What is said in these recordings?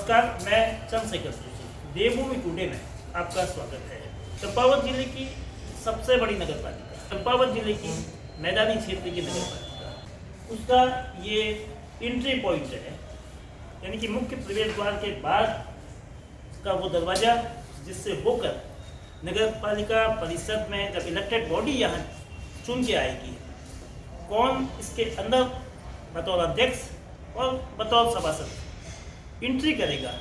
नमस्कार, मैं चंद्रशेखर जोशी, देवभूमि टुडे में आपका स्वागत है। चंपावत जिले की सबसे बड़ी नगर पालिका, चंपावत जिले की मैदानी क्षेत्र की नगर पालिका, उसका ये एंट्री पॉइंट है, यानी कि मुख्य प्रवेश द्वार के बाद का वो दरवाज़ा जिससे होकर नगर पालिका परिषद में जब इलेक्टेड बॉडी यहाँ चुन के आएगी, कौन इसके अंदर बतौर अध्यक्ष और बतौर सभासद एंट्री करेगा,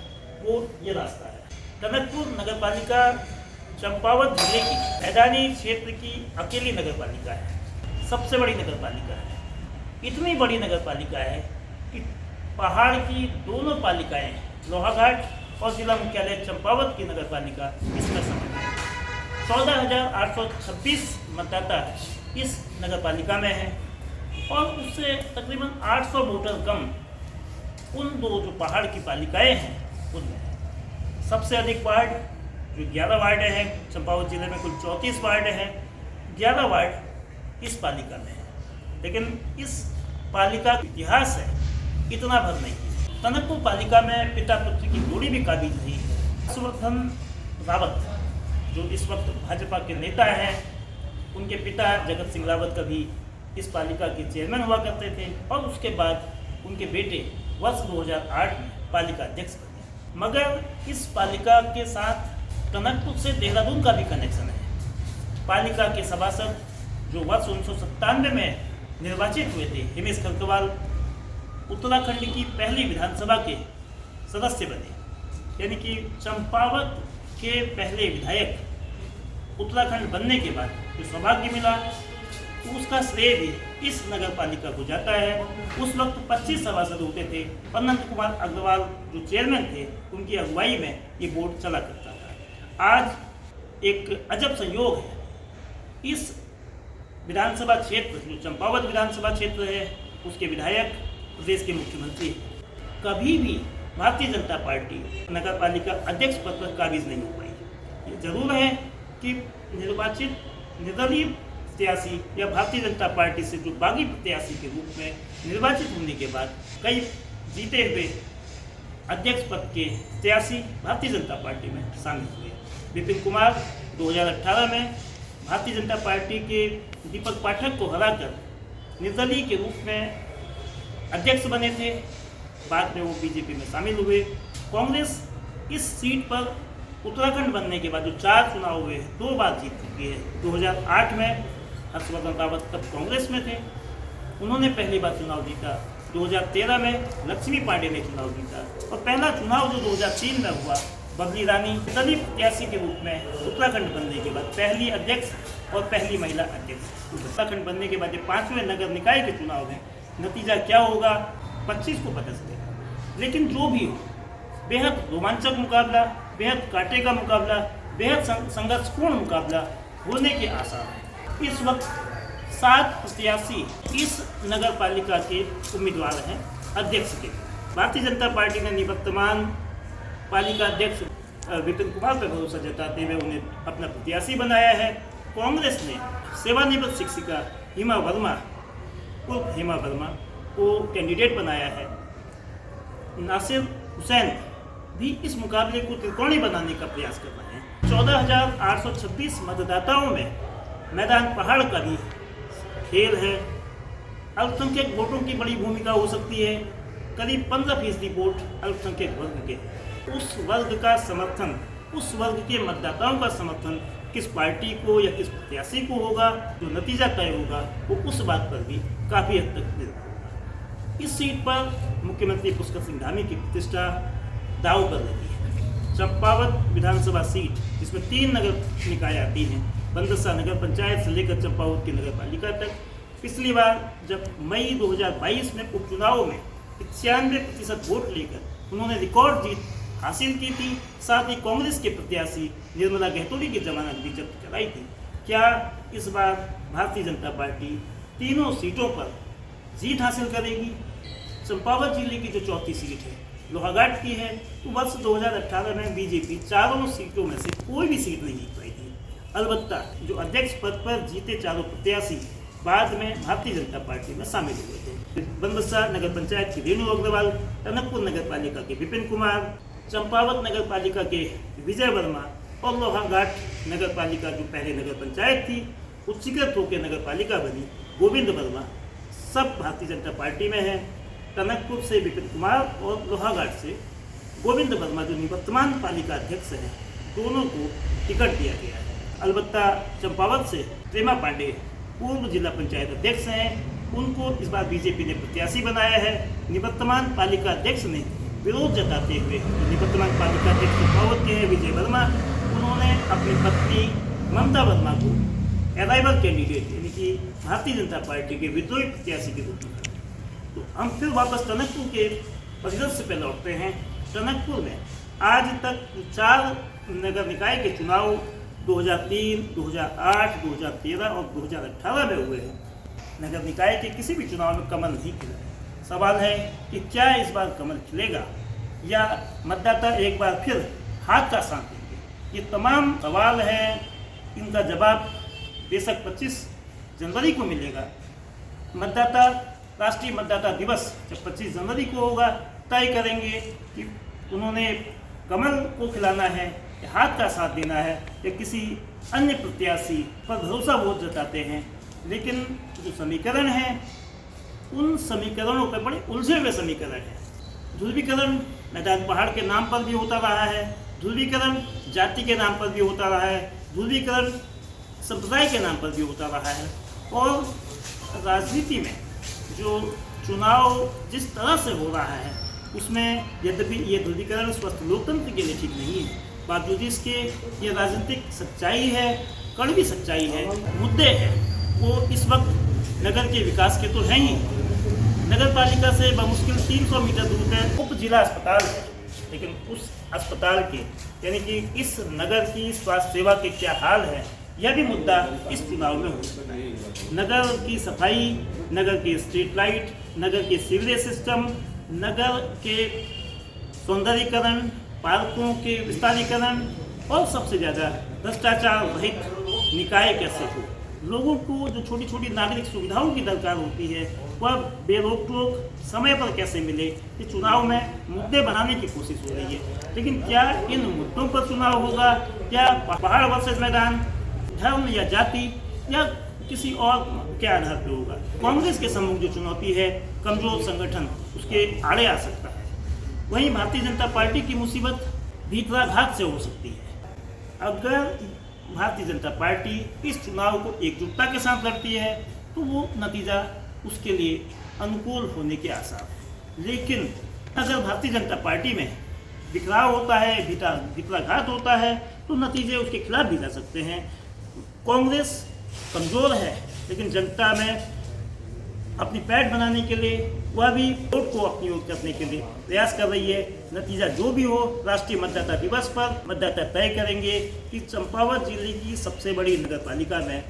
वो ये रास्ता है। टनकपुर नगर पालिका चंपावत जिले की मैदानी क्षेत्र की अकेली नगर पालिका है, सबसे बड़ी नगर पालिका है। इतनी बड़ी नगर पालिका है कि पहाड़ की दोनों पालिकाएं, लोहाघाट और जिला मुख्यालय चंपावत की नगर पालिका इसमें शामिल है। 14,826 मतदाता इस नगर पालिका में है और उससे तकरीबन 800 वोटर कम उन दो जो पहाड़ की पालिकाएं हैं उनमें है। सबसे अधिक वार्ड जो 11 वार्ड हैं, चंपावत जिले में कुल 34 वार्ड हैं, 11 वार्ड इस पालिका में है। लेकिन इस पालिका का इतिहास है इतना भर नहीं है। टनकपुर पालिका में पिता पुत्र की जोड़ी भी काबिज रही है। हर्षवर्धन रावत जो इस वक्त भाजपा के नेता हैं, उनके पिता जगत सिंह रावत कभी इस पालिका के चेयरमैन हुआ करते थे और उसके बाद उनके बेटे वर्ष 2008 में पालिका अध्यक्ष बने। मगर इस पालिका के साथ टनकपुर से देहरादून का भी कनेक्शन है। पालिका के सभासद जो वर्ष 1997 में निर्वाचित हुए थे, हिमेश खरकवाल उत्तराखंड की पहली विधानसभा के सदस्य बने, यानी कि चंपावत के पहले विधायक उत्तराखंड बनने के बाद जो सौभाग्य मिला उसका श्रेय भी इस नगर पालिका को जाता है। उस वक्त 25 सभासद होते थे। अनंत कुमार अग्रवाल जो चेयरमैन थे, उनकी अगुवाई में ये बोर्ड चला करता था। आज एक अजब संयोग है, इस विधानसभा क्षेत्र जो चंपावत विधानसभा क्षेत्र है, उसके विधायक प्रदेश के मुख्यमंत्री कभी भी भारतीय जनता पार्टी नगर पालिका अध्यक्ष पद पर काबिज नहीं हो पाई। ये जरूर है कि निर्वाचित निर्दलीय प्रत्याशी या भारतीय जनता पार्टी से जो बागी प्रत्याशी के रूप में निर्वाचित होने के बाद कई जीते हुए अध्यक्ष पद के प्रत्याशी भारतीय जनता पार्टी में शामिल हुए। विपिन कुमार 2018 में भारतीय जनता पार्टी के दीपक पाठक को हराकर निर्दलीय के रूप में अध्यक्ष बने थे। बाद में वो बीजेपी में शामिल हुए। कांग्रेस इस सीट पर उत्तराखंड बनने के बाद जो 4 चुनाव हुए 2 बार जीत चुकी है। 2008 में हर्षवर्धन रावत तब कांग्रेस में थे, उन्होंने पहली बार चुनाव जीता। 2013 में लक्ष्मी पांडे ने चुनाव जीता और पहला चुनाव जो 2003 में हुआ, बबली रानी दलित प्रत्याशी के रूप में उत्तराखंड बनने के बाद पहली अध्यक्ष और पहली महिला अध्यक्ष। उत्तराखंड बनने के बाद ये 5वें नगर निकाय के चुनाव में नतीजा क्या होगा 25 को पता चलेगा। लेकिन जो भी हो, बेहद रोमांचक मुकाबला, बेहद कांटे का मुकाबला, बेहद संघर्षपूर्ण मुकाबला होने के आसार हैं। इस वक्त 7 प्रत्याशी इस नगर पालिका के उम्मीदवार हैं अध्यक्ष के। भारतीय जनता पार्टी ने निवर्तमान पालिका अध्यक्ष विपिन कुमार पर भरोसा जताते हुए उन्हें अपना प्रत्याशी बनाया है। कांग्रेस ने सेवानिवृत्त शिक्षिका हिमा वर्मा को कैंडिडेट बनाया है। नासिर हुसैन भी इस मुकाबले को त्रिकोणीय बनाने का प्रयास कर रहे हैं। 14,826 मतदाताओं में मैदान पहाड़ का भी खेल है। अल्पसंख्यक वोटों की बड़ी भूमिका हो सकती है। करीब 15% वोट अल्पसंख्यक वर्ग के। उस वर्ग का समर्थन, उस वर्ग के मतदाताओं का समर्थन किस पार्टी को या किस प्रत्याशी को होगा, जो नतीजा तय होगा वो उस बात पर भी काफ़ी हद तक निर्भर होगा। इस सीट पर मुख्यमंत्री पुष्कर सिंह धामी की प्रतिष्ठा दांव पर लगी है। चंपावत विधानसभा सीट जिसमें 3 नगर निकाय आती हैं, बंदसा नगर पंचायत से लेकर चंपावत की नगर पालिका तक, पिछली बार जब मई 2022 में उपचुनाव में 95% वोट लेकर उन्होंने रिकॉर्ड जीत हासिल की थी। साथ ही कांग्रेस के प्रत्याशी निर्मला गहतोली की जमानत भी जब्त कराई थी। क्या इस बार भारतीय जनता पार्टी तीनों सीटों पर जीत हासिल करेगी? चंपावत जिले की जो चौथी सीट है लोहाघाट की है, तो वर्ष 2018 में बीजेपी चारों सीटों में से कोई भी सीट नहीं जीत पाई थी। अलबत्ता जो अध्यक्ष पद पर जीते चारों प्रत्याशी बाद में भारतीय जनता पार्टी में शामिल हुए थे। बंदसा नगर पंचायत की रेणु अग्रवाल, टनकपुर नगर पालिका के विपिन कुमार, चंपावत नगर पालिका के विजय वर्मा और लोहाघाट नगर पालिका जो पहले नगर पंचायत थी उच्चीकृत होकर नगर पालिका बनी गोविंद वर्मा सब भारतीय जनता पार्टी में है। टनकपुर से विपिन कुमार और लोहाघाट से गोविंद वर्मा जो निवर्तमान पालिका अध्यक्ष हैं दोनों को टिकट दिया गया है। अलबत्ता चंपावत से प्रेमा पांडे पूर्व जिला पंचायत अध्यक्ष हैं, उनको इस बार बीजेपी ने प्रत्याशी बनाया है। निवर्तमान पालिका अध्यक्ष ने विरोध जताते हुए निवर्तमान पालिका अध्यक्ष चंपावत के हैं विजय वर्मा, उन्होंने अपनी पत्नी ममता वर्मा को अराइवल कैंडिडेट यानी कि भारतीय जनता पार्टी के विद्रोही प्रत्याशी के रूप में। तो हम फिर वापस टनकपुर के परिदृश्य पे लौटते हैं। टनकपुर में आज तक 4 नगर निकाय के चुनाव 2003, 2008, 2013 और 2018 में हुए हैं। नगर निकाय के किसी भी चुनाव में कमल नहीं खिला। सवाल है कि क्या इस बार कमल खिलेगा या मतदाता एक बार फिर हाथ का साथ देंगे। ये तमाम सवाल हैं, इनका जवाब बेशक 25 जनवरी को मिलेगा। मतदाता राष्ट्रीय मतदाता दिवस जब 25 जनवरी को होगा तय करेंगे कि उन्होंने कमल को खिलाना है या हाथ का साथ देना है या किसी अन्य प्रत्याशी पर भरोसा वोट जताते हैं। लेकिन जो समीकरण हैं उन समीकरणों पर बड़े उलझे हुए समीकरण हैं। ध्रुवीकरण मैदान पहाड़ के नाम पर भी होता रहा है, ध्रुवीकरण जाति के नाम पर भी होता रहा है, ध्रुवीकरण संप्रदाय के नाम पर भी होता रहा है। और राजनीति में जो चुनाव जिस तरह से हो रहा है उसमें यद्यपि ये ध्रुवीकरण स्वस्थ लोकतंत्र के लिए ठीक नहीं है, बावजूद इसके ये राजनीतिक सच्चाई है, कड़वी सच्चाई है। मुद्दे हैं वो इस वक्त नगर के विकास के तो हैं ही। नगर पालिका से बमुश्किल 300 मीटर दूर है उप जिला अस्पताल है, लेकिन उस अस्पताल के यानी कि इस नगर की स्वास्थ्य सेवा के क्या हाल है यह भी मुद्दा इस चुनाव में हो। नगर की सफाई, नगर के स्ट्रीट लाइट, नगर के सीवरेज सिस्टम, नगर के सौंदर्यीकरण, पार्कों के विस्तारीकरण और सबसे ज़्यादा भ्रष्टाचार रहित निकाय कैसे हो। लोगों को जो छोटी छोटी नागरिक सुविधाओं की दरकार होती है वह बेरोक टोक समय पर कैसे मिले, ये चुनाव में मुद्दे बनाने की कोशिश हो रही है। लेकिन क्या इन मुद्दों पर चुनाव होगा? क्या पहाड़ वर्सेस मैदान, धर्म या जाति या किसी और के आधार पर होगा? कांग्रेस के सम्मुख जो चुनौती है कमजोर संगठन उसके आड़े आ सकता है। वहीं भारतीय जनता पार्टी की मुसीबत भीतराघात से हो सकती है। अगर भारतीय जनता पार्टी इस चुनाव को एकजुटता के साथ लड़ती है तो वो नतीजा उसके लिए अनुकूल होने के आसार है। लेकिन अगर भारतीय जनता पार्टी में बिखराव होता है, भीतराघात होता है तो नतीजे उसके खिलाफ भी जा सकते हैं। कांग्रेस कमज़ोर है लेकिन जनता में अपनी पैठ बनाने के लिए वह भी वोट को अपनी ओर करने के लिए प्रयास कर रही है। नतीजा जो भी हो राष्ट्रीय मतदाता दिवस पर मतदाता तय करेंगे कि चंपावत जिले की सबसे बड़ी नगर पालिका में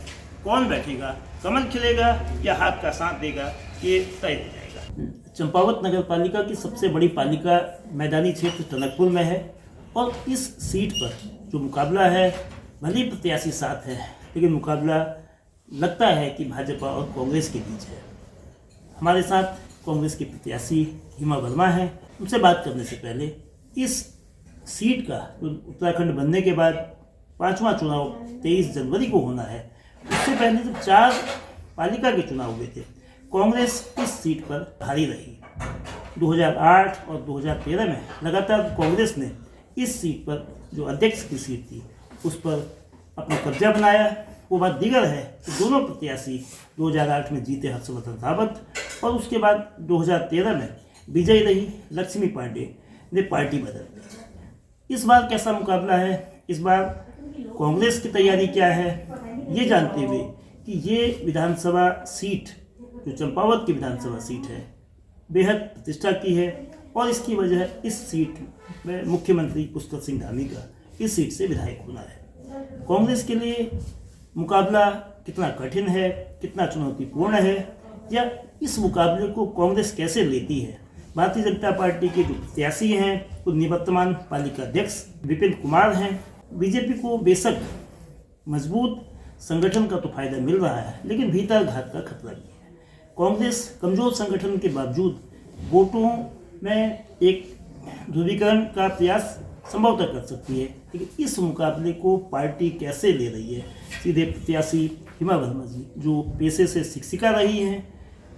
कौन बैठेगा, कमल खिलेगा या हाथ का साथ देगा, ये तय हो जाएगा। चंपावत नगर पालिका की सबसे बड़ी पालिका मैदानी क्षेत्र टनकपुर में है और इस सीट पर जो मुकाबला है भले ही प्रत्याशी साथ है लेकिन मुकाबला लगता है कि भाजपा और कांग्रेस के बीच है। हमारे साथ कांग्रेस के प्रत्याशी हिमा वर्मा है। उनसे बात करने से पहले इस सीट का जो उत्तराखंड बनने के बाद 5वां चुनाव 23 जनवरी को होना है, उससे पहले जब 4 पालिका के चुनाव हुए थे कांग्रेस इस सीट पर हारी रही। 2008 और 2013 में लगातार कांग्रेस ने इस सीट पर जो अध्यक्ष की सीट थी उस पर अपना कब्जा बनाया। वो बात दीगर है कि दोनों प्रत्याशी 2008 में जीते हर्षवर्धन रावत और उसके बाद 2013 में विजयी रही लक्ष्मी पांडे ने पार्टी बदल दी। इस बार कैसा मुकाबला है, इस बार कांग्रेस की तैयारी क्या है, ये जानते हुए कि ये विधानसभा सीट जो चंपावत की विधानसभा सीट है बेहद प्रतिष्ठा की है और इसकी वजह इस सीट में मुख्यमंत्री पुष्कर सिंह धामी का इस सीट से विधायक होना है। कांग्रेस के लिए मुकाबला कितना कठिन है, कितना चुनौतीपूर्ण है या इस मुकाबले को कांग्रेस कैसे लेती है। भारतीय जनता पार्टी के जो प्रत्याशी हैं वो निवर्तमान पालिका अध्यक्ष विपिन कुमार हैं। बीजेपी को बेशक मजबूत संगठन का तो फायदा मिल रहा है लेकिन भीतरघात का खतरा भी है। कांग्रेस कमजोर संगठन के बावजूद वोटों में एक ध्रुवीकरण का प्रयास संभवतः कर सकती है, लेकिन इस मुकाबले को पार्टी कैसे ले रही है? सीधे प्रत्याशी हिमा वर्मा जी, जो पेशे से शिक्षिका रही हैं,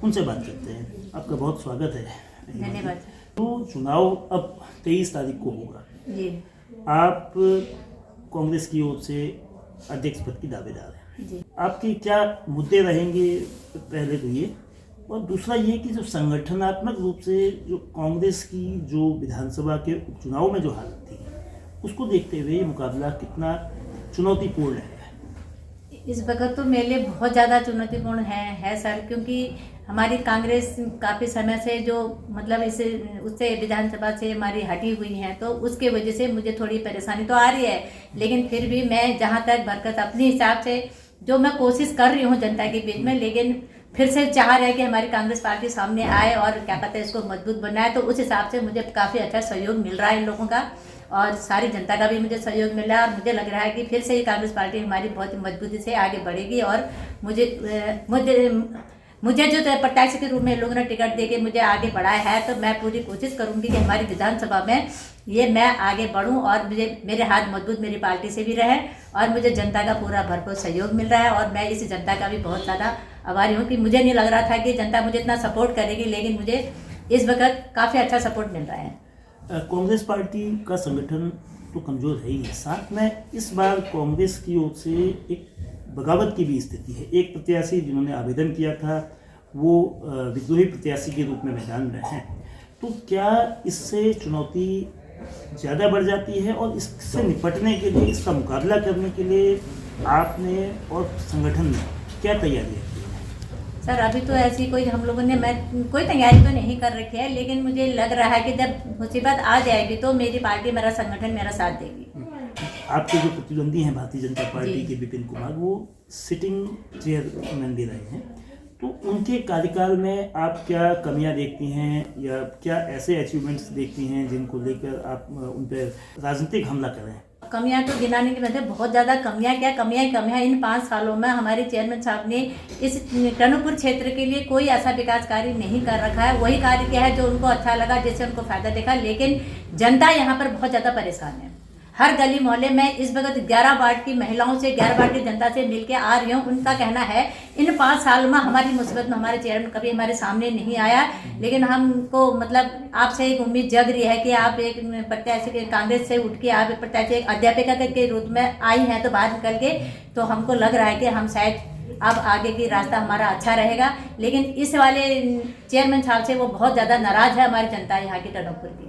उनसे बात करते हैं। आपका बहुत स्वागत है। धन्यवाद। तो चुनाव अब 23 तारीख को होगा जी आप कांग्रेस की ओर से अध्यक्ष पद की दावेदार हैं जी। आपके क्या मुद्दे रहेंगे, पहले तो ये, और दूसरा ये कि जो संगठनात्मक रूप से जो कांग्रेस की जो विधानसभा के उपचुनाव में जो हालत थी, उसको देखते हुए ये मुकाबला कितना चुनौतीपूर्ण है? इस वक्त तो मेरे लिए बहुत ज़्यादा चुनौतीपूर्ण है सर, क्योंकि हमारी कांग्रेस काफ़ी समय से जो मतलब उससे विधानसभा से हमारी हटी हुई है, तो उसके वजह से मुझे थोड़ी परेशानी तो आ रही है, लेकिन फिर भी मैं जहाँ तक बरकत अपने हिसाब से जो मैं कोशिश कर रही हूँ जनता के बीच में, लेकिन फिर से चाह रहे कि हमारी कांग्रेस पार्टी सामने आए और क्या कहते हैं इसको मजबूत बनाए, तो उस हिसाब से मुझे काफ़ी अच्छा सहयोग मिल रहा है इन लोगों का और सारी जनता का भी मुझे सहयोग मिल रहा है। और मुझे लग रहा है कि फिर से ये कांग्रेस पार्टी हमारी बहुत मजबूती से आगे बढ़ेगी और मुझे जो प्रत्याशी के रूप में लोगों ने टिकट दे के मुझे आगे बढ़ाया है, तो मैं पूरी कोशिश करूंगी कि हमारी विधानसभा में ये मैं आगे बढ़ूं और मेरे हाथ मजबूत मेरी पार्टी से भी रहे और मुझे जनता का पूरा भरपूर सहयोग मिल रहा है। और मैं इस जनता का भी बहुत ज़्यादा आभारी हूँ कि मुझे नहीं लग रहा था कि जनता मुझे इतना सपोर्ट करेगी, लेकिन मुझे इस वक्त काफ़ी अच्छा सपोर्ट मिल रहा है। कांग्रेस पार्टी का संगठन तो कमज़ोर है ही है, साथ में इस बार कांग्रेस की ओर से एक बगावत की भी स्थिति है। एक प्रत्याशी जिन्होंने आवेदन किया था वो विद्रोही प्रत्याशी के रूप में मैदान में हैं, तो क्या इससे चुनौती ज़्यादा बढ़ जाती है? और इससे निपटने के लिए, इसका मुकाबला करने के लिए आपने और संगठन ने क्या तैयारियाँ की हैं? सर अभी तो ऐसी कोई हम लोगों ने कोई तैयारी तो नहीं कर रखी है, लेकिन मुझे लग रहा है कि जब मुसीबत आ जाएगी तो मेरी पार्टी, मेरा संगठन मेरा साथ देगी। आपके जो प्रतिद्वंदी हैं भारतीय जनता पार्टी के विपिन कुमार, वो सिटिंग चेयरमैन भी रहे हैं, तो उनके कार्यकाल में आप क्या कमियां देखती हैं या क्या ऐसे अचीवमेंट्स देखती हैं जिनको लेकर आप उन पर राजनीतिक हमला करें? कमियां तो गिनाने की वजह बहुत ज़्यादा कमियां इन 5 सालों में हमारे चेयरमैन साहब ने इस टनकपुर क्षेत्र के लिए कोई ऐसा विकास कार्य नहीं कर रखा है। वही कार्य किया है जो उनको अच्छा लगा, जिससे उनको फायदा देखा, लेकिन जनता यहाँ पर बहुत ज़्यादा परेशान है। हर गली मोहल्ले में इस वक्त 11 वार्ड की महिलाओं से, 11 वार्ड की जनता से मिलके आ रही हूँ। उनका कहना है इन 5 साल में हमारी मुसीबत में हमारे चेयरमैन कभी हमारे सामने नहीं आया, लेकिन हमको मतलब आपसे एक उम्मीद जग रही है कि आप एक प्रत्याशी के कांग्रेस से उठ के आप एक प्रत्याशी एक अध्यापिका के रूप में आई हैं, तो बाहर निकल के तो हमको लग रहा है कि हम शायद अब आगे की रास्ता हमारा अच्छा रहेगा। लेकिन इस वाले चेयरमैन साहब से वो बहुत ज़्यादा नाराज़ है हमारी जनता यहाँ की टनकपुर की।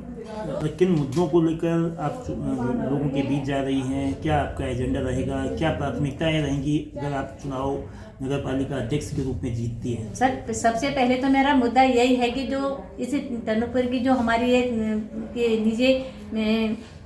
किन मुद्दों को लेकर आप लोगों के बीच जा रही हैं? क्या आपका एजेंडा रहेगा? क्या प्राथमिकताएं रहेंगी अगर आप चुनाव नगर पालिका अध्यक्ष के रूप में जीतती हैं? सर सबसे पहले तो मेरा मुद्दा यही है कि जो इस टनकपुर की जो हमारी एक निजी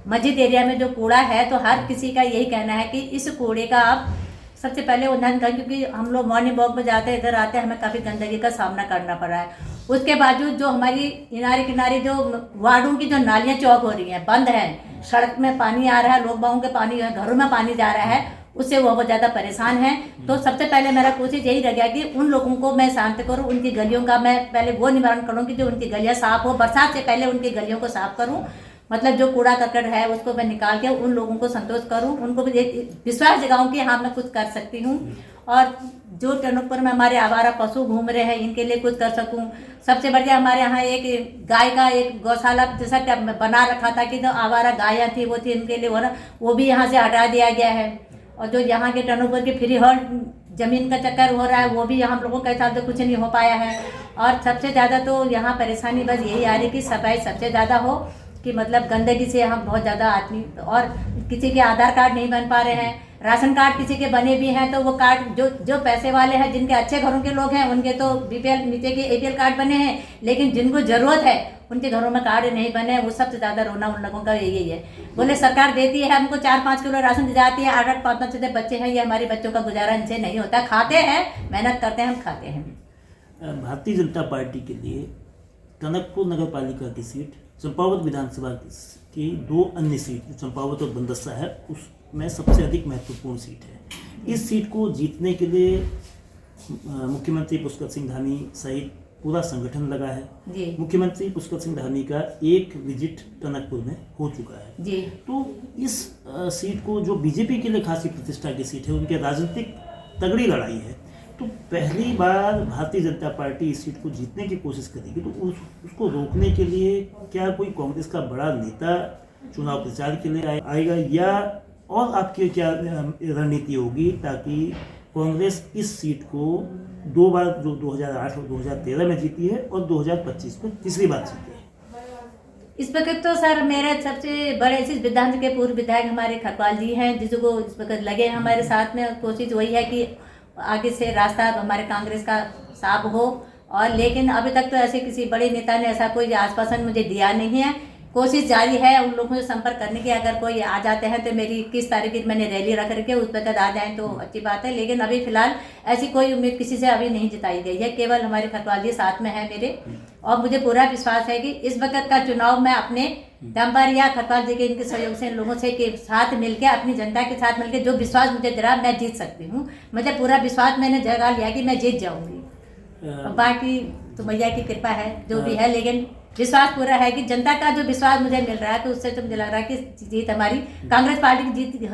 मस्जिद एरिया में जो कूड़ा है, तो हर किसी का यही कहना है कि इस कूड़े का आप सबसे पहले उन्नयन करें, क्योंकि हम लोग मॉर्निंग वॉक में जाते हैं, इधर आते हैं, हमें काफ़ी गंदगी का सामना करना पड़ा है। उसके बावजूद जो हमारी किनारे किनारे जो वार्डों की जो नालियाँ चौक हो रही हैं, बंद हैं, सड़क में पानी आ रहा है, लोग बागों के पानी घरों में पानी जा रहा है, उससे वो बहुत ज़्यादा परेशान है। तो सबसे पहले मेरा कोशिश यही रह गया कि उन लोगों को मैं शांत करूं, उनकी गलियों का मैं पहले वो निवारण करूं कि जो उनकी गलियां साफ हो, बरसात से पहले उनकी गलियों को साफ करूं, मतलब जो कूड़ा करकट है उसको मैं निकाल के उन लोगों को संतोष करूं, उनको भी विश्वास जगाऊं कि हाँ मैं कुछ कर सकती हूँ। और जो टनकपुर में हमारे आवारा पशु घूम रहे हैं, इनके लिए कुछ कर सकूं। सबसे बढ़िया हमारे यहाँ एक गाय का एक गौशाला जैसा बना रखा था कि जो आवारा गायें थी वो थी, इनके लिए वो भी यहाँ से हटा दिया गया है। और जो यहाँ के टनकपुर के फ्री होल्ड जमीन का चक्कर हो रहा है, वो भी हम लोगों के हिसाब से कुछ नहीं हो पाया है। और सबसे ज़्यादा तो यहाँ परेशानी बस यही आ रही कि सफाई सबसे ज़्यादा हो, कि मतलब गंदगी से हम बहुत ज़्यादा आदमी, और किसी के आधार कार्ड नहीं बन पा रहे हैं, राशन कार्ड किसी के बने भी हैं तो वो कार्ड जो पैसे वाले हैं, जिनके अच्छे घरों के लोग हैं, उनके तो बीपीएल नीचे के एपीएल कार्ड बने हैं, लेकिन जिनको ज़रूरत है उनके घरों में कार्ड नहीं बने। वो सबसे ज़्यादा रोना उन लोगों का यही है। बोले सरकार देती है हमको 4-5 किलो राशन दी जाती है, 8-8 5-5 से बच्चे हैं, ये हमारे बच्चों का गुजारा इनसे नहीं होता। खाते हैं, मेहनत करते हैं, हम खाते हैं। भारतीय जनता पार्टी के लिए टनकपुर नगर पालिका की सीट, चंपावत विधानसभा की 2 अन्य सीट, चंपावत और बंदसा है, उसमें सबसे अधिक महत्वपूर्ण सीट है। इस सीट को जीतने के लिए मुख्यमंत्री पुष्कर सिंह धामी सहित पूरा संगठन लगा है। जी मुख्यमंत्री पुष्कर सिंह धामी का एक विजिट टनकपुर में हो चुका है। जी तो इस सीट को, जो बीजेपी के लिए खासी प्रतिष्ठा की सीट है, उनके राजनीतिक तगड़ी लड़ाई है, तो पहली बार भारतीय जनता पार्टी इस सीट को जीतने की कोशिश करेगी। तो उसको रोकने के लिए क्या कोई कांग्रेस का बड़ा नेता चुनाव प्रचार के लिए आएगा, या और आपकी क्या रणनीति होगी ताकि कांग्रेस इस सीट को 2 बार, जो 2008 और 2013 में जीती है, और 2025 में तीसरी बार जीती है? इस वक्त तो सर मेरे सबसे बड़े इस विधानसभा के पूर्व विधायक हमारे खरपाल जी हैं, जिसको इस वक्त लगे हमारे साथ में। कोशिश वही है कि आगे से रास्ता हमारे कांग्रेस का साफ हो, और लेकिन अभी तक तो ऐसे किसी बड़े नेता ने ऐसा कोई आश्वासन मुझे दिया नहीं है। कोशिश जारी है उन लोगों से संपर्क करने की। अगर कोई आ जाते हैं तो मेरी 21 तारीख की मैंने रैली रख रखी है, उस पर आ जाएं तो अच्छी बात है। लेकिन अभी फिलहाल ऐसी कोई उम्मीद किसी से अभी नहीं जताई गई है। केवल हमारे खरपाल जी साथ में है मेरे, और मुझे पूरा विश्वास है कि इस वक्त का चुनाव मैं अपने दम पर या खरपाल जी के इनके सहयोग से, इन लोगों से के साथ मिलकर, अपनी जनता के साथ मिलकर जो विश्वास मुझे दे रहा मैं जीत सकती हूँ। मुझे पूरा विश्वास मैंने जगा लिया कि मैं जीत जाऊंगी। बाकी तो मैया की कृपा है जो भी है, लेकिन विश्वास पूरा है कि जनता का जो विश्वास मुझे मिल रहा है, तो उससे तो मुझे लग रहा है कि जीत हमारी कांग्रेस पार्टी की जीत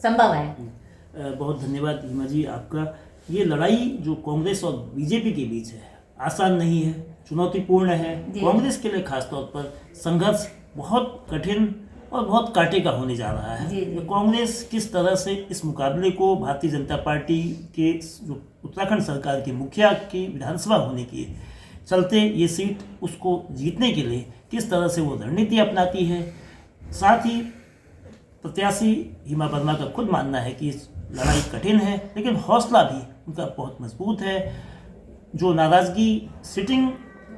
संभव है। बहुत धन्यवाद हिमा जी आपका। ये लड़ाई जो कांग्रेस और बीजेपी के बीच है आसान नहीं है, चुनौतीपूर्ण है। कांग्रेस के लिए खासतौर पर संघर्ष बहुत कठिन और बहुत कांटे का होने जा रहा है। तो कांग्रेस किस तरह से इस मुकाबले को भारतीय जनता पार्टी के, जो उत्तराखंड सरकार के मुखिया की विधानसभा होने की चलते ये सीट, उसको जीतने के लिए किस तरह से वो रणनीति अपनाती है। साथ ही प्रत्याशी हिमा वर्मा का खुद मानना है कि लड़ाई कठिन है, लेकिन हौसला भी उनका बहुत मजबूत है। जो नाराज़गी सिटिंग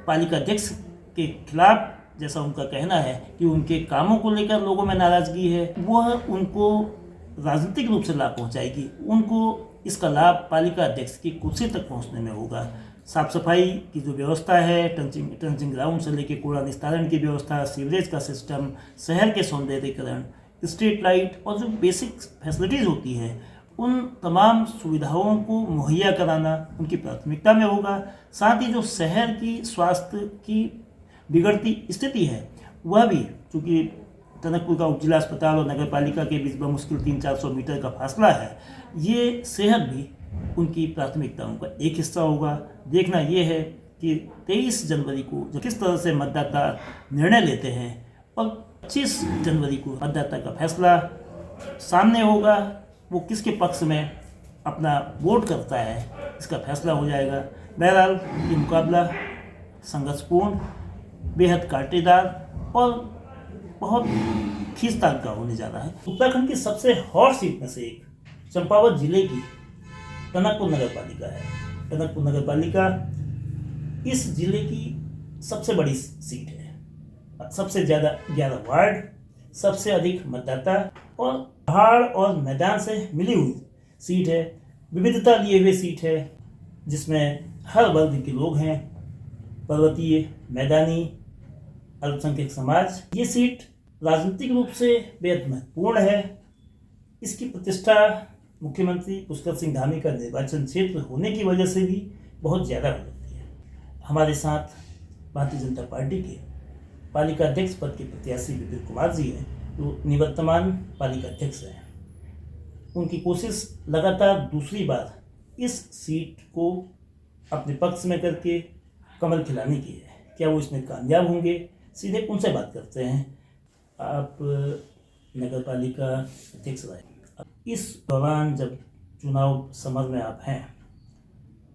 पालिका अध्यक्ष के खिलाफ, जैसा उनका कहना है कि उनके कामों को लेकर लोगों में नाराज़गी है, वह उनको राजनीतिक रूप से लाभ पहुंचाएगी। उनको इसका लाभ पालिका अध्यक्ष की कुर्सी तक पहुंचने में होगा। साफ सफाई की जो व्यवस्था है, ट्रंचिंग ग्राउंड से लेकर कूड़ा निस्तारण की व्यवस्था, सीवरेज का सिस्टम, शहर के सौंदर्यीकरण, स्ट्रीट लाइट और जो बेसिक फैसिलिटीज़ होती है, उन तमाम सुविधाओं को मुहैया कराना उनकी प्राथमिकता में होगा। साथ ही जो शहर की स्वास्थ्य की बिगड़ती स्थिति है, वह भी, चूँकि टनकपुर का उपजिला अस्पताल और नगर पालिका के बीच बमुश्किल 300-400 मीटर का फासला है, ये सेहत भी उनकी प्राथमिकताओं का एक हिस्सा होगा। देखना ये है कि 23 जनवरी को जो किस तरह से मतदाता निर्णय लेते हैं, और 25 जनवरी को मतदाता का फैसला सामने होगा। वो किसके पक्ष में अपना वोट करता है, इसका फैसला हो जाएगा। बहरहाल ये मुकाबला संघर्षपूर्ण, बेहद कांटेदार और बहुत खींचतान का होने जा रहा है। उत्तराखंड की सबसे हॉट सीट में से एक चंपावत जिले की टनकपुर नगर पालिका है। टनकपुर नगर पालिका इस जिले की सबसे बड़ी सीट है। सबसे ज़्यादा 11 वार्ड, सबसे अधिक मतदाता, और पहाड़ और मैदान से मिली हुई सीट है। विविधता लिए हुए सीट है, जिसमें हर वर्ग के लोग हैं, पर्वतीय, मैदानी, अल्पसंख्यक समाज। ये सीट राजनीतिक रूप से बेहद महत्वपूर्ण है। इसकी प्रतिष्ठा मुख्यमंत्री पुष्कर सिंह धामी का निर्वाचन क्षेत्र होने की वजह से भी बहुत ज़्यादा हो जाती है। हमारे साथ भारतीय जनता पार्टी के पालिका अध्यक्ष पद के प्रत्याशी विपिन कुमार जी हैं, जो निवर्तमान पालिका अध्यक्ष हैं। उनकी कोशिश लगातार दूसरी बार इस सीट को अपने पक्ष में करके कमल खिलाने की है। क्या वो इसमें कामयाब होंगे? सीधे उनसे बात करते हैं। आप नगर पालिका अध्यक्ष रहे, इस दौरान जब चुनाव समर में आप हैं,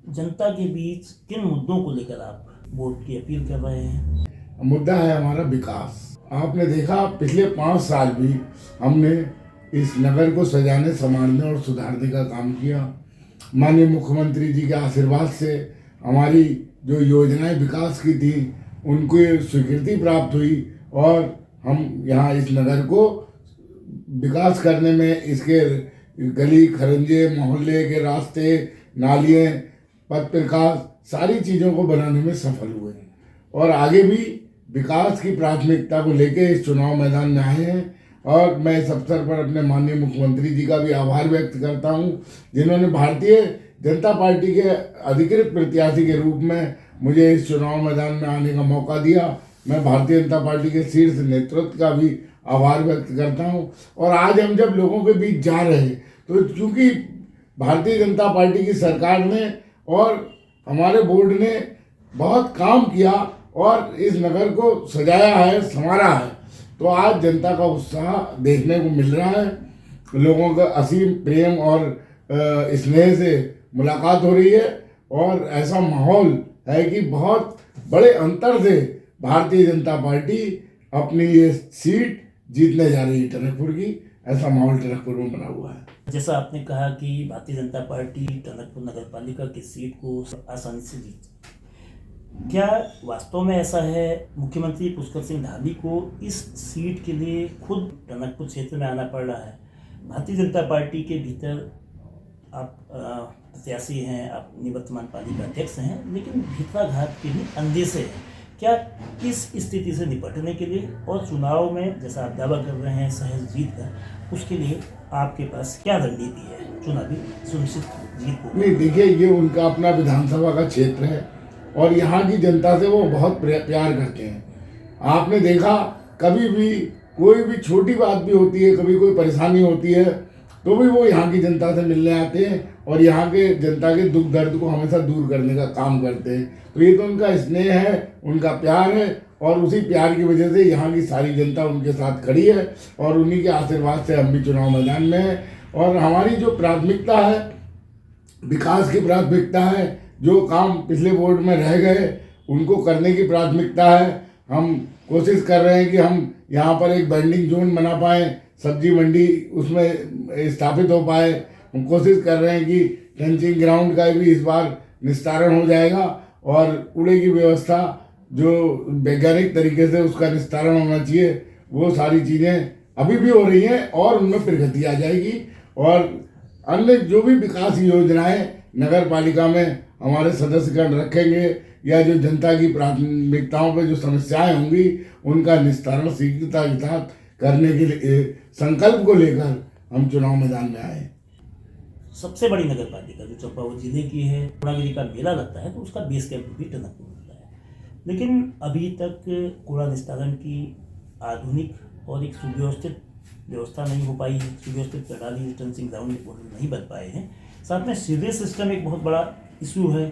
जनता के बीच किन मुद्दों को लेकर आप वोट की अपील कर रहे हैं? मुद्दा है हमारा विकास। आपने देखा पिछले 5 साल भी हमने इस नगर को सजाने, संवारने और सुधारने का काम किया। माननीय मुख्यमंत्री जी के आशीर्वाद से हमारी जो योजनाएं विकास की थी, उनको स्वीकृति प्राप्त हुई, और हम यहाँ इस नगर को विकास करने में, इसके गली खरंजे, मोहल्ले के रास्ते, नालियाँ, पथ प्रकाश, सारी चीज़ों को बनाने में सफल हुए हैं। और आगे भी विकास की प्राथमिकता को लेके इस चुनाव मैदान में आए हैं। और मैं इस अवसर पर अपने माननीय मुख्यमंत्री जी का भी आभार व्यक्त करता हूं, जिन्होंने भारतीय जनता पार्टी के अधिकृत प्रत्याशी के रूप में मुझे इस चुनाव मैदान में आने का मौका दिया। मैं भारतीय जनता पार्टी के शीर्ष नेतृत्व का भी आभार व्यक्त करता हूं। और आज हम जब लोगों के बीच जा रहे हैं तो चूंकि भारतीय जनता पार्टी की सरकार ने और हमारे बोर्ड ने बहुत काम किया और इस नगर को सजाया है, संवारा है, तो आज जनता का उत्साह देखने को मिल रहा है। लोगों का असीम प्रेम और स्नेह से मुलाकात हो रही है और ऐसा माहौल है कि बहुत बड़े अंतर से भारतीय जनता पार्टी अपनी ये सीट जीतने जा रही है टनकपुर की। ऐसा माहौल टनकपुर में बना हुआ है। जैसा आपने कहा कि भारतीय जनता पार्टी टनकपुर नगर पालिका की सीट को आसानी से जीत, क्या वास्तव में ऐसा है? मुख्यमंत्री पुष्कर सिंह धामी को इस सीट के लिए खुद टनकपुर क्षेत्र में आना पड़ रहा है। भारतीय जनता पार्टी के भीतर आप प्रत्याशी हैं, आप निवर्तमान पालिका अध्यक्ष हैं, लेकिन भितराघात के भी अंदेशे हैं। क्या इस स्थिति से निपटने के लिए और चुनाव में जैसा आप दावा कर रहे हैं सहज जीत का, उसके लिए आपके पास क्या रणनीति है चुनावी सुनिश्चित जीत को? नहीं, देखिए, ये उनका अपना विधानसभा का क्षेत्र है और यहाँ की जनता से वो बहुत प्यार करते हैं। आपने देखा, कभी भी कोई भी छोटी बात भी होती है, कभी कोई परेशानी होती है, तो भी वो यहाँ की जनता से मिलने आते हैं और यहाँ के जनता के दुख दर्द को हमेशा दूर करने का काम करते हैं। तो ये तो उनका स्नेह है, उनका प्यार है और उसी प्यार की वजह से यहाँ की सारी जनता उनके साथ खड़ी है और उन्हीं के आशीर्वाद से हम भी चुनाव मैदान में हैं। और हमारी जो प्राथमिकता है, विकास की प्राथमिकता है, जो काम पिछले बोर्ड में रह गए उनको करने की प्राथमिकता है। हम कोशिश कर रहे हैं कि हम यहाँ पर एक वेंडिंग जोन बना पाएँ, सब्जी मंडी उसमें स्थापित हो पाए। हम कोशिश कर रहे हैं कि ट्रेंचिंग ग्राउंड का भी इस बार निस्तारण हो जाएगा और कूड़े की व्यवस्था जो वैज्ञानिक तरीके से उसका निस्तारण होना चाहिए, वो सारी चीज़ें अभी भी हो रही हैं और उनमें प्रगति आ जाएगी। और अन्य जो भी विकास योजनाएं नगर पालिका में हमारे सदस्यगण रखेंगे या जो जनता की प्राथमिकताओं पर जो समस्याएं होंगी उनका निस्तारण शीघ्रता के साथ करने के लिए संकल्प को लेकर हम चुनाव मैदान में आए। सबसे बड़ी नगर पालिका जो चंपावत जिले की है, पूर्णागिरी का मेला लगता है तो उसका बेस कैंप भी टनकपुर होता है, लेकिन अभी तक कूड़ा निस्तारण की आधुनिक और एक सुव्यवस्थित व्यवस्था नहीं हो पाई है। सुव्यवस्थित प्रणाली, ट्रेंचिंग ग्राउंड नहीं बन पाए हैं। साथ में सीवरेज सिस्टम एक बहुत बड़ा इशू है।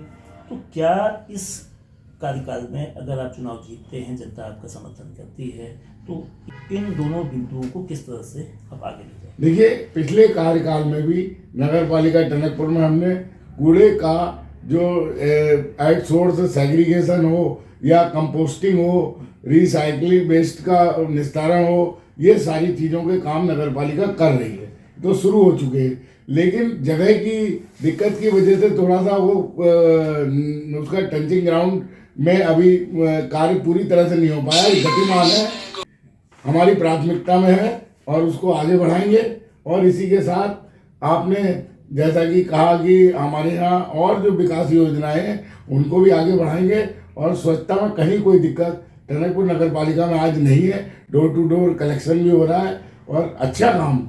तो क्या इस कार्यकाल में अगर आप चुनाव जीतते हैं, जनता आपका समर्थन करती है, तो इन दोनों बिंदुओं को किस तरह से आप आगे ले जाएं? देखिए, पिछले कार्यकाल में भी नगर पालिका टनकपुर में हमने कूड़े का जो एट सोर्स सेग्रीगेशन हो या कंपोस्टिंग हो, रिसाइकलिंग वेस्ट का निस्तारण हो, ये सारी चीज़ों के काम नगर पालिका कर रही है, तो शुरू हो चुके हैं। लेकिन जगह की दिक्कत की वजह से थोड़ा सा वो उसका ट्रेंचिंग ग्राउंड में अभी कार्य पूरी तरह से नहीं हो पाया, गतिमान है, हमारी प्राथमिकता में है और उसको आगे बढ़ाएंगे। और इसी के साथ आपने जैसा कि कहा कि हमारे यहाँ और जो विकास योजनाएं हैं उनको भी आगे बढ़ाएंगे और स्वच्छता में कहीं कोई दिक्कत टनकपुर नगर पालिका में आज नहीं है। डोर टू डोर कलेक्शन भी हो रहा है और अच्छा काम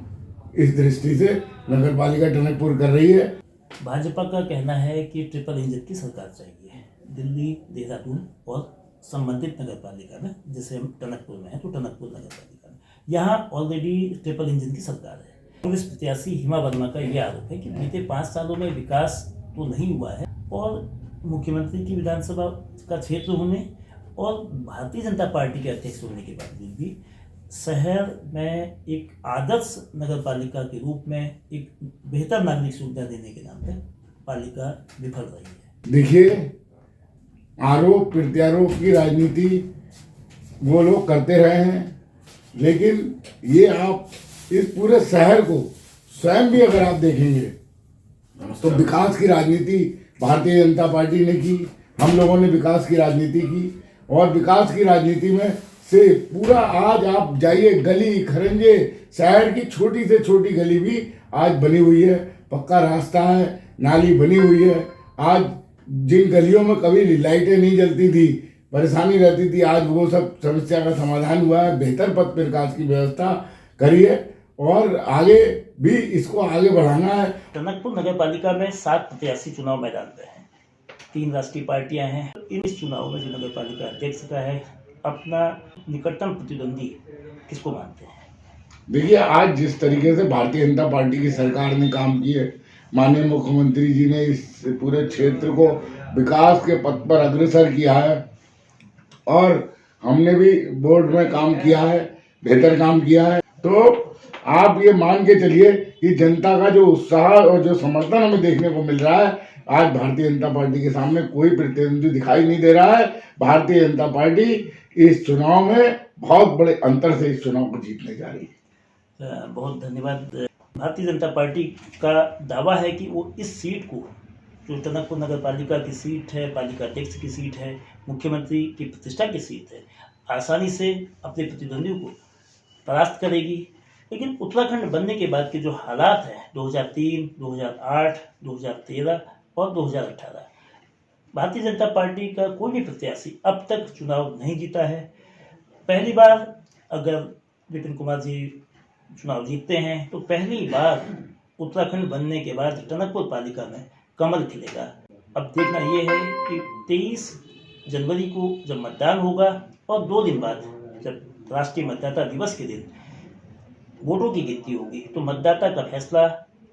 इस दृष्टि से नगर पालिका टनकपुर कर रही है। भाजपा का कहना है कि ट्रिपल इंजन की सरकार चाहिए, दिल्ली, देहरादून और संबंधित नगर पालिका में, जैसे हम टनकपुर में हैं तो टनकपुर नगर पालिका में, यहाँ ऑलरेडी ट्रिपल इंजन की सरकार है। कांग्रेस प्रत्याशी हिमा वर्मा का यह आरोप है कि बीते 5 सालों में विकास तो नहीं हुआ है और मुख्यमंत्री की विधानसभा का क्षेत्र होने और भारतीय जनता पार्टी के अध्यक्ष होने के बावजूद भी शहर में एक आदर्श नगर पालिका के रूप में एक बेहतर नागरिक सुविधा देने के नाम पर पालिका विफल रही है। देखिए, आरोप प्रत्यारोप की राजनीति वो लोग करते रहे हैं, लेकिन ये आप इस पूरे शहर को स्वयं भी अगर आप देखेंगे तो विकास की राजनीति भारतीय जनता पार्टी ने की, हम लोगों ने विकास की राजनीति की और विकास की राजनीति में से पूरा आज आप जाइए गली खरंजे, शहर की छोटी से छोटी गली भी आज बनी हुई है, पक्का रास्ता है, नाली बनी हुई है। आज जिन गलियों में कभी लाइटें नहीं जलती थी, परेशानी रहती थी, आज वो सब समस्या का समाधान हुआ है। बेहतर पथ विकास की व्यवस्था करिए और आगे भी इसको आगे बढ़ाना है। टनकपुर नगर पालिका में 7 प्रत्याशी चुनाव मैदान में हैं। 3 राष्ट्रीय पार्टियां हैं। इस चुनाव में जो नगर पालिका अध्यक्ष का है, अपना निकटतम प्रतिद्वंदी किसको मानते हैं? देखिए, आज जिस तरीके से भारतीय जनता पार्टी की सरकार ने काम किए, माननीय मुख्यमंत्री जी ने इस पूरे क्षेत्र को विकास के पथ पर अग्रसर किया है और हमने भी बोर्ड में काम किया है, बेहतर काम किया है, तो आप ये मान के चलिए कि जनता का जो उत्साह और जो समर्थन हमें देखने को मिल रहा है, आज भारतीय जनता पार्टी के सामने कोई प्रतिद्वंदी दिखाई नहीं दे रहा है। भारतीय जनता पार्टी इस चुनाव में बहुत बड़े अंतर से इस चुनाव को जीतने जा रही है। बहुत धन्यवाद। भारतीय जनता पार्टी का दावा है कि वो इस सीट को, जो टनकपुर नगर पालिका की सीट है, पालिका अध्यक्ष की सीट है, मुख्यमंत्री की प्रतिष्ठा की सीट है, आसानी से अपने प्रतिद्वंदियों को परास्त करेगी। लेकिन उत्तराखंड बनने के बाद के जो हालात हैं 2003, 2008, 2013 और 2018, भारतीय जनता पार्टी का कोई भी प्रत्याशी अब तक चुनाव नहीं जीता है। पहली बार अगर विपिन कुमार जी चुनाव जीतते हैं तो पहली बार उत्तराखंड बनने के बाद टनकपुर पालिका में कमल खिलेगा। अब देखना ये है कि 23 जनवरी को जब मतदान होगा और 2 दिन बाद जब राष्ट्रीय मतदाता दिवस के दिन वोटों की गिनती होगी, तो मतदाता का फैसला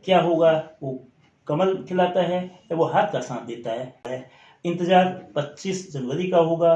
क्या होगा, वो कमल खिलाता है या वो हाथ का साथ देता है। इंतजार 25 जनवरी का होगा।